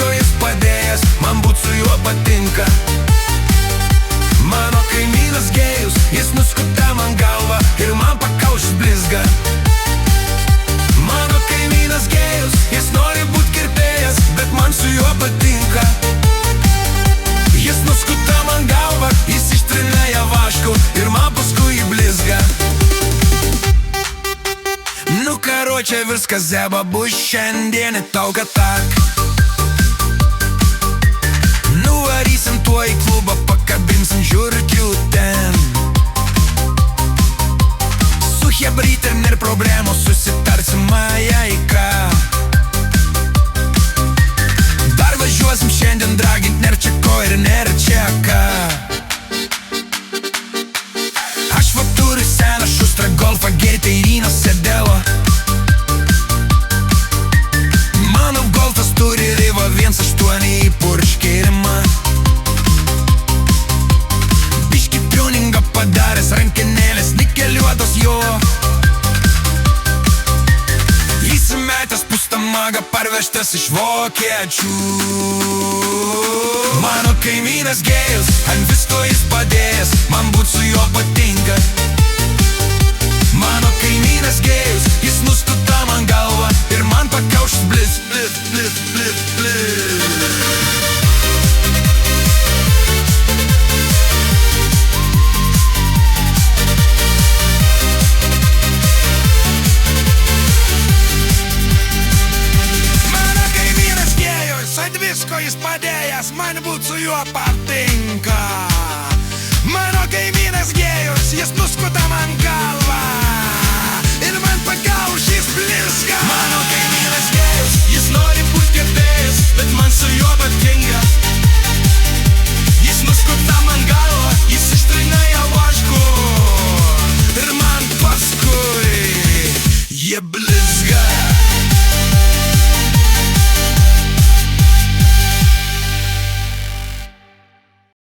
visko jis padėjęs, man būt su juo patinka. Mano kaimynas gėjus, jis nuskuta man galvą ir man pakaušis blizga. Mano kaimynas gėjus, jis nori būt kirpėjas, bet man su juo patinka. Jis nuskuta man galvą, jis ištrinėja vašku ir man paskui į blizga. Nu karoče, viskas zeba bus šiandien į tauką tak. Nuvarysim tuo į klubą, pakabinsim žiūrkių ten. Su hebrytėm nėr problemų, susitarsim majaika. Dar važiuosim šiandien dragint, nėr čia ko ir nėr čia ką. Aš va turiu seną šustrą golfą, gėti ir įną sėdėlo. Mano golfas turi Rivo 1.8 į purškirimą. Biški tuningą padaręs, rankenėlės nikeliuotos jo. Įsimetęs pustą magą, parvežtas iš vokiečių. Mano kaimynas gėjus, ant visko jis padėjęs, man būt su juo patinka. Mano kaimynas gėjus, jis nuskuta man galvą ir man pakaušis blizg, blizg, blizg, blizg, blizg. Visko jis padėjęs, man būt su juo patinka. Mano kaimynas gėjus, jis nuskuta man galvą ir man pakaušis blizga. Mano kaimynas gėjus, jis nori būt kirpėjas, bet man su juo patinka. Jis nuskuta man galvą, jis ištrinėja vašku ir man paskui jie blizga.